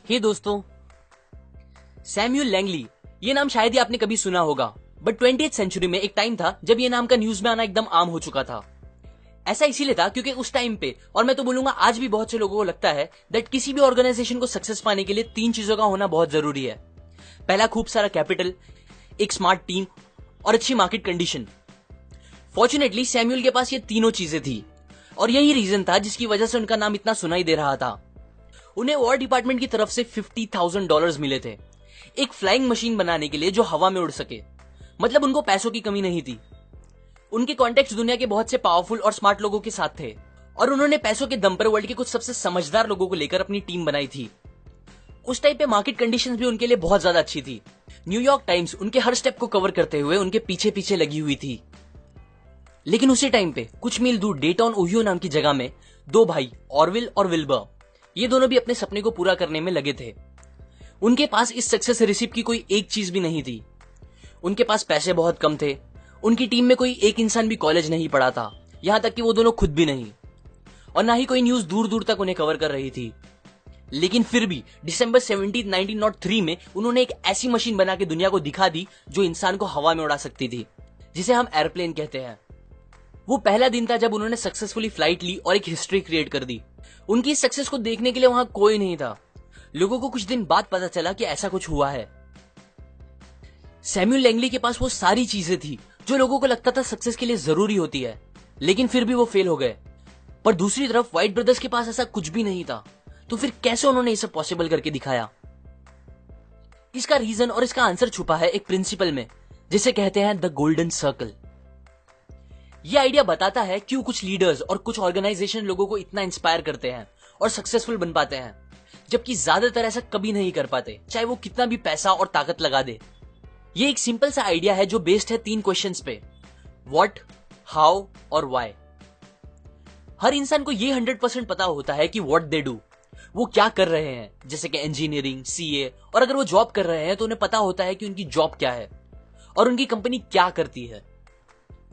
हे दोस्तों, Samuel Langley, ये नाम शायद ही आपने कभी सुना होगा, बट 20th सेंचुरी में एक टाइम था जब ये नाम का न्यूज में आना एकदम आम हो चुका था। ऐसा इसीलिए था क्योंकि उस टाइम पे, और मैं तो बोलूंगा आज भी बहुत से लोगों को लगता है दैट किसी भी ऑर्गेनाइजेशन को सक्सेस पाने के लिए 3 चीजों का होना बहुत जरूरी है। पहला, खूब सारा कैपिटल, एक स्मार्ट टीम और अच्छी मार्केट कंडीशन। फॉर्चुनेटली सैम्यूल के पास ये तीनों चीजें थी और यही रीजन था जिसकी वजह से उनका नाम इतना सुनाई दे रहा था। उन्हें वॉर डिपार्टमेंट की तरफ से $50,000 मिले थे एक फ्लाइंग मशीन बनाने के लिए जो हवा में उड़ सके। मतलब उनको पैसों की कमी नहीं थी। उनके कॉन्टेक्ट दुनिया के बहुत से पावरफुल और स्मार्ट लोगों के साथ थे और उन्होंने पैसों के दम पर वर्ल्ड के कुछ सबसे समझदार लोगों को लेकर अपनी टीम बनाई थी। उस टाइम पे मार्केट कंडीशंस भी उनके लिए बहुत ज्यादा अच्छी थी। न्यूयॉर्क टाइम्स उनके हर स्टेप को कवर करते हुए उनके पीछे पीछे लगी हुई थी। लेकिन उसी टाइम पे कुछ मील दूर डेटॉन ओहियो नाम की जगह में 2 भाई ऑरविल और विल्बर, ये दोनों भी अपने सपने को पूरा करने में लगे थे। उनके पास इस सक्सेस रेसिपी की कोई एक चीज भी नहीं थी। उनके पास पैसे बहुत कम थे। उनकी टीम में कोई एक इंसान भी कॉलेज नहीं पढ़ा था, यहां तक कि वो दोनों खुद भी नहीं, और ना ही कोई न्यूज दूर दूर तक उन्हें कवर कर रही थी। लेकिन फिर भी दिसंबर 17, 1903 में उन्होंने एक ऐसी मशीन बना के दुनिया को दिखा दी जो इंसान को हवा में उड़ा सकती थी, जिसे हम एयरप्लेन कहते हैं। वो पहला दिन था जब उन्होंने सक्सेसफुली फ्लाइट ली और एक हिस्ट्री क्रिएट कर दी। उनकी इस सक्सेस को देखने के लिए वहां कोई नहीं था। लोगों को कुछ दिन बाद पता चला कि ऐसा कुछ हुआ है। सैम्यूल लैंगली के पास वो सारी चीजें थी जो लोगों को लगता था सक्सेस के लिए जरूरी होती है, लेकिन फिर भी वो फेल हो गए। पर दूसरी तरफ व्हाइट ब्रदर्स के पास ऐसा कुछ भी नहीं था। तो फिर कैसे उन्होंने इसे पॉसिबल करके दिखाया? इसका रीजन और इसका आंसर छुपा है एक प्रिंसिपल में, जिसे कहते हैं द गोल्डन सर्कल। यह आइडिया बताता है क्यों कुछ लीडर्स और कुछ ऑर्गेनाइजेशन लोगों को इतना इंस्पायर करते हैं और सक्सेसफुल बन पाते हैं, जबकि ज्यादातर ऐसा कभी नहीं कर पाते, चाहे वो कितना भी पैसा और ताकत लगा दे। ये एक सिंपल सा आइडिया है जो बेस्ड है 3 क्वेश्चंस पे, व्हाट, हाउ और व्हाई। हर इंसान को ये 100% पता होता है कि व्हाट दे डू, वो क्या कर रहे हैं, जैसे कि इंजीनियरिंग, सीए, और अगर वो जॉब कर रहे हैं तो उन्हें पता होता है कि उनकी जॉब क्या है और उनकी कंपनी क्या करती है।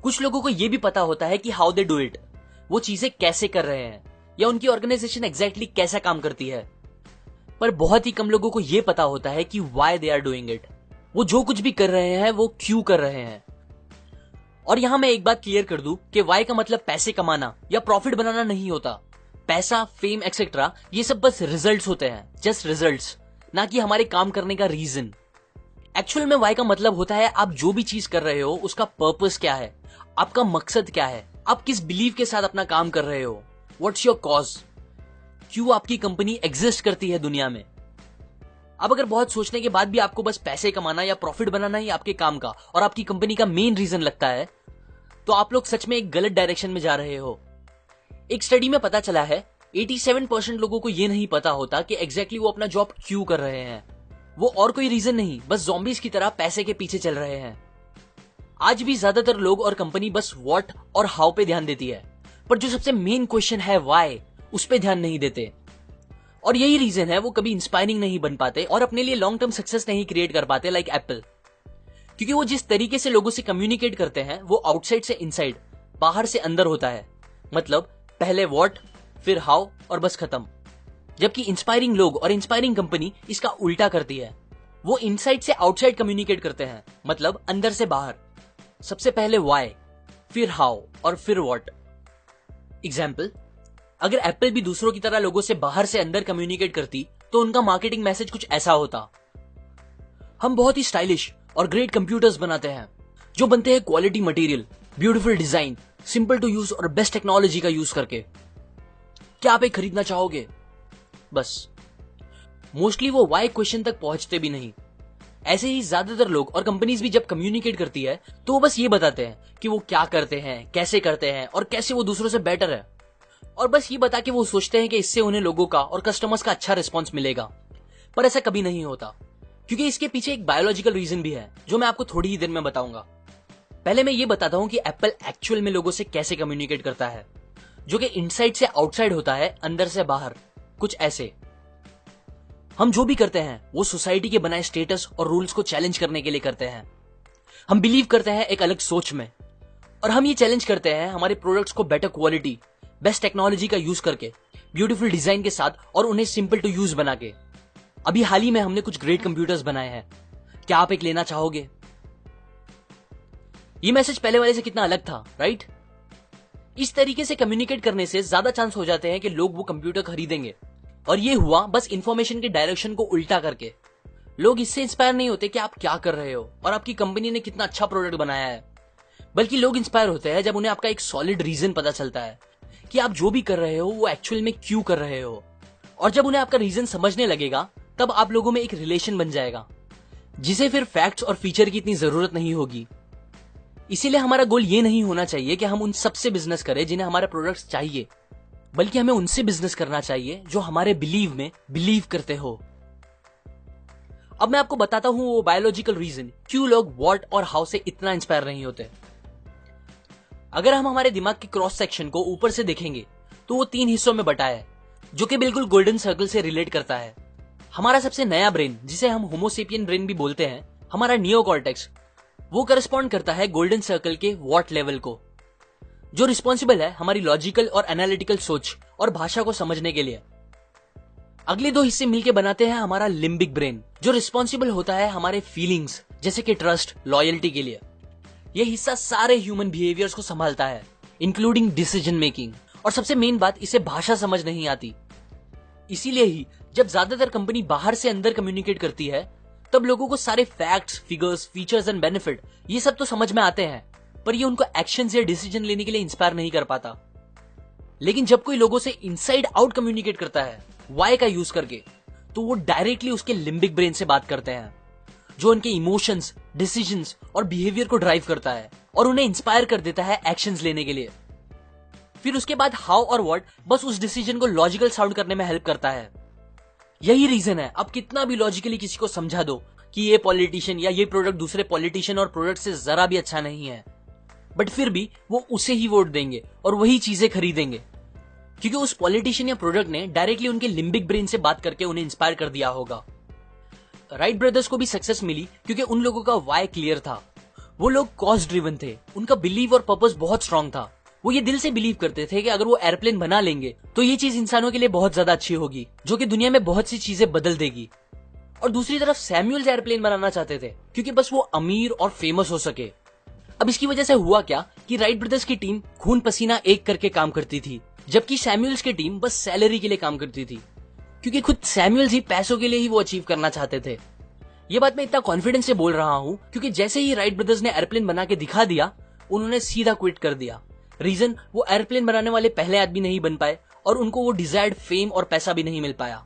कुछ लोगों को यह भी पता होता है कि हाउ दे डू इट, वो चीजें कैसे कर रहे हैं या उनकी ऑर्गेनाइजेशन एग्जैक्टली कैसा काम करती है। पर बहुत ही कम लोगों को यह पता होता है कि why they are doing it, वो जो कुछ भी कर रहे हैं वो क्यों कर रहे हैं। और यहां मैं एक बात क्लियर कर दूं कि व्हाई का मतलब पैसे कमाना या प्रॉफिट बनाना नहीं होता। पैसा, फेम एक्सेट्रा, ये सब बस रिजल्ट्स होते हैं, जस्ट रिजल्ट्स, ना कि हमारे काम करने का रीजन। एक्चुअल में व्हाई का मतलब होता है आप जो भी चीज कर रहे हो उसका पर्पस क्या है, आपका मकसद क्या है, आप किस बिलीव के साथ अपना काम कर रहे हो, व्हाट्स योर कॉज, क्यों आपकी कंपनी एग्जिस्ट करती है दुनिया में। अब अगर बहुत सोचने के बाद भी आपको बस पैसे कमाना या प्रॉफिट बनाना ही आपके काम का और आपकी कंपनी का मेन रीजन लगता है, तो आप लोग सच में एक गलत डायरेक्शन में जा रहे हो। एक स्टडी में पता चला है 87% लोगों को यह नहीं पता होता कि एग्जैक्टली वो अपना जॉब क्यों कर रहे हैं। वो और कोई रीजन नहीं, बस ज़ॉम्बीज की तरह पैसे के पीछे चल रहे हैं। आज भी ज्यादातर लोग और कंपनी बस व्हाट और हाउ पे ध्यान देती है, पर जो सबसे मेन क्वेश्चन है व्हाई, उस पे ध्यान नहीं देते। और यही रीजन है वो कभी इंस्पायरिंग नहीं बन पाते और अपने लिए लॉन्ग टर्म सक्सेस नहीं क्रिएट कर पाते, लाइक एप्पल। क्योंकि वो जिस तरीके से लोगों से कम्युनिकेट करते हैं वो आउटसाइड से इनसाइड, बाहर से अंदर होता है। मतलब पहले व्हाट, फिर हाउ और बस खत्म। जबकि इंस्पायरिंग लोग और इंस्पायरिंग कंपनी इसका उल्टा करती है। वो इनसाइड से आउटसाइड कम्युनिकेट करते हैं, मतलब अंदर से बाहर। सबसे पहले व्हाई, फिर हाउ और फिर व्हाट। एग्जाम्पल, अगर एप्पल भी दूसरों की तरह लोगों से बाहर से अंदर कम्युनिकेट करती तो उनका मार्केटिंग मैसेज कुछ ऐसा होता, हम बहुत ही स्टाइलिश और ग्रेट कंप्यूटर्स बनाते हैं जो बनते हैं quality material, beautiful design, simple to use और बेस्ट टेक्नोलॉजी का यूज करके। क्या आप एक खरीदना चाहोगे? बस मोस्टली वो व्हाई क्वेश्चन तक पहुंचते भी नहीं। ऐसे ही ज्यादातर लोग और कंपनीज भी जब कम्युनिकेट करती है तो वो बस ये बताते हैं कि वो क्या करते हैं, कैसे करते हैं और कैसे वो दूसरों से बेटर है, और बस ये बता के वो सोचते हैं कि इससे उन्हें लोगों का और कस्टमर्स का अच्छा रिस्पॉन्स मिलेगा। पर ऐसा कभी नहीं होता, क्योंकि इसके पीछे एक बायोलॉजिकल रीजन भी है जो मैं आपको थोड़ी ही देर में बताऊंगा। पहले मैं ये बताता हूं कि एप्पल एक्चुअल में लोगों से कैसे कम्युनिकेट करता है, जो कि इनसाइड से आउटसाइड होता है, अंदर से बाहर, कुछ ऐसे। हम जो भी करते हैं वो सोसाइटी के बनाए स्टेटस और रूल्स को चैलेंज करने के लिए करते हैं। हम बिलीव करते हैं एक अलग सोच में, और हम ये चैलेंज करते हैं हमारे प्रोडक्ट्स को बेटर क्वालिटी, बेस्ट टेक्नोलॉजी का यूज करके, ब्यूटीफुल डिजाइन के साथ और उन्हें सिंपल टू यूज बना के। अभी हाल ही में हमने कुछ ग्रेट कंप्यूटर्स बनाए हैं, क्या आप एक लेना चाहोगे? ये मैसेज पहले वाले से कितना अलग था, राइट? इस तरीके से कम्युनिकेट करने से ज्यादा चांस हो जाते हैं कि लोग वो कंप्यूटर खरीदेंगे, और ये हुआ बस इंफॉर्मेशन के डायरेक्शन को उल्टा करके। लोग इससे इंस्पायर नहीं होते कि आप क्या कर रहे हो और आपकी कंपनी ने कितना अच्छा प्रोडक्ट बनाया है, बल्कि लोग इंस्पायर होते हैं जब उन्हें आपका एक सॉलिड रीजन पता चलता है कि आप जो भी कर रहे हो वो एक्चुअल में क्यों कर रहे हो। और जब उन्हें आपका रीजन समझने लगेगा तब आप लोगों में एक रिलेशन बन जाएगा, जिसे फिर फैक्ट्स और फीचर की इतनी जरूरत नहीं होगी। इसीलिए हमारा गोल ये नहीं होना चाहिए कि हम उन सबसे बिजनेस करें जिन्हें हमारे प्रोडक्ट्स चाहिए, बल्कि हमें उनसे बिजनेस करना चाहिए जो हमारे बिलीव में बिलीव करते हो। अब मैं आपको बताता हूं वो बायोलॉजिकल रीजन क्यों लोग व्हाट और हाउ से इतना इंस्पायर नहीं होते। अगर हम हमारे दिमाग के क्रॉस सेक्शन को ऊपर से देखेंगे तो वो 3 हिस्सों में बटा है, जो कि बिल्कुल गोल्डन सर्कल से रिलेट करता है। हमारा सबसे नया ब्रेन, जिसे हम होमोसेपियन ब्रेन भी बोलते हैं, हमारा नियोकॉर्टेक्स, वो करस्पॉन्ड करता है गोल्डन सर्कल के व्हाट लेवल को, जो रिस्पॉन्सिबल है हमारी लॉजिकल और एनालिटिकल सोच और भाषा को समझने के लिए। अगले 2 हिस्से मिलकर बनाते हैं हमारा लिम्बिक ब्रेन, जो रिस्पॉन्सिबल होता है हमारे फीलिंग्स जैसे कि ट्रस्ट, लॉयल्टी के लिए। यह हिस्सा सारे ह्यूमन बिहेवियर्स को संभालता है, इंक्लूडिंग डिसीजन मेकिंग। और सबसे मेन बात, इसे भाषा समझ नहीं आती। इसीलिए ही जब ज्यादातर कंपनी बाहर से अंदर कम्युनिकेट करती है तब लोगों को सारे facts, figures, features and benefit ये सब तो समझ में आते हैं, पर ये उनको एक्शन या डिसीजन लेने के लिए इंस्पायर नहीं कर पाता। लेकिन जब कोई लोगों से इनसाइड आउट कम्युनिकेट करता है वाई का यूज करके, तो वो डायरेक्टली उसके लिम्बिक ब्रेन से बात करते हैं, जो उनके इमोशंस, डिसीजंस और बिहेवियर को ड्राइव करता है और उन्हें इंस्पायर कर देता है एक्शंस लेने के लिए। फिर उसके बाद हाउ और व्हाट बस उस डिसीजन को लॉजिकल साउंड करने में हेल्प करता है। यही रीजन है आप कितना भी लॉजिकली किसी को समझा दो कि ये पॉलिटिशियन या ये प्रोडक्ट दूसरे पॉलिटिशियन और प्रोडक्ट से जरा भी अच्छा नहीं है, बट फिर भी वो उसे ही वोट देंगे और वही चीजें खरीदेंगे, क्योंकि उस पॉलिटिशियन या प्रोडक्ट ने डायरेक्टली उनके लिम्बिक ब्रेन से बात करके उन्हें इंस्पायर कर दिया होगा। राइट ब्रदर्स को भी सक्सेस मिली क्योंकि उन लोगों का वाई क्लियर था। वो लोग कॉज ड्रिवन थे, उनका बिलीव और पर्पस बहुत स्ट्रांग था। वो ये दिल से बिलीव करते थे कि अगर वो एयरप्लेन बना लेंगे तो ये चीज इंसानों के लिए बहुत ज्यादा अच्छी होगी, जो कि दुनिया में बहुत सी चीजें बदल देगी। और दूसरी तरफ सैमुअल्स एयरप्लेन बनाना चाहते थे क्योंकि बस वो अमीर और फेमस हो सके। अब इसकी वजह से हुआ क्या कि राइट ब्रदर्स की टीम खून पसीना एक करके काम करती थी, जबकि सैमुअल्स की टीम बस सैलरी के लिए काम करती थी, क्योंकि खुद सैमुअल्स ही पैसों के लिए ही वो अचीव करना चाहते थे। ये बात मैं इतना कॉन्फिडेंस से बोल रहा हूं क्योंकि जैसे ही राइट ब्रदर्स ने एयरप्लेन बना के दिखा दिया, उन्होंने सीधा क्विट कर दिया। रीजन, वो एयरप्लेन बनाने वाले पहले आदमी नहीं बन पाए और उनको वो डिजायर्ड फेम और पैसा भी नहीं मिल पाया।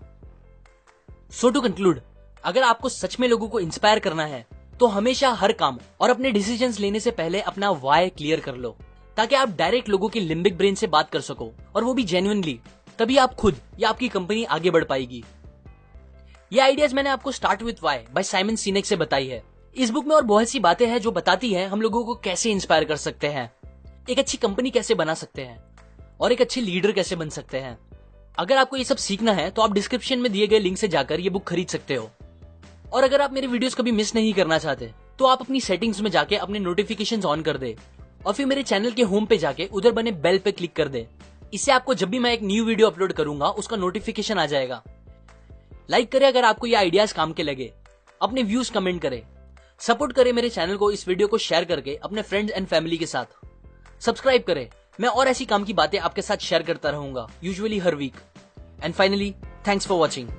सो टू कंक्लूड, अगर आपको सच में लोगों को इंस्पायर करना है तो हमेशा हर काम और अपने डिसीजंस लेने से पहले अपना वाई क्लियर कर लो, ताकि आप डायरेक्ट लोगों के लिम्बिक ब्रेन से बात कर सको, और वो भी जेन्युइनली। तभी आप खुद या आपकी कंपनी आगे बढ़ पाएगी। ये आइडियाज मैंने आपको start with why by Simon Sinek से बताई है। इस बुक में और बहुत सी बातें हैं जो बताती है हम लोगों को कैसे इंस्पायर कर सकते हैं, एक अच्छी कंपनी कैसे बना सकते हैं और एक अच्छे लीडर कैसे बन सकते हैं। अगर आपको ये सब सीखना है तो आप डिस्क्रिप्शन में दिए गए लिंक से जाकर ये बुक खरीद सकते हो। और अगर आप मेरे वीडियोस कभी मिस नहीं करना चाहते तो आप अपनी सेटिंग्स में जाके अपने नोटिफिकेशंस ऑन कर दे और फिर मेरे चैनल के होम पे जाके उधर बने बेल पे क्लिक कर दे। इससे आपको जब भी मैं एक न्यू वीडियो अपलोड करूंगा उसका नोटिफिकेशन आ जाएगा। लाइक करें अगर आपको ये आइडियाज काम के लगे, अपने व्यूज कमेंट करें, सपोर्ट करें मेरे चैनल को, इस वीडियो को शेयर करके अपने फ्रेंड्स एंड फैमिली के साथ, सब्सक्राइब करें। मैं और ऐसी काम की बातें आपके साथ शेयर करता रहूंगा, यूजुअली हर week. And finally, thanks for watching.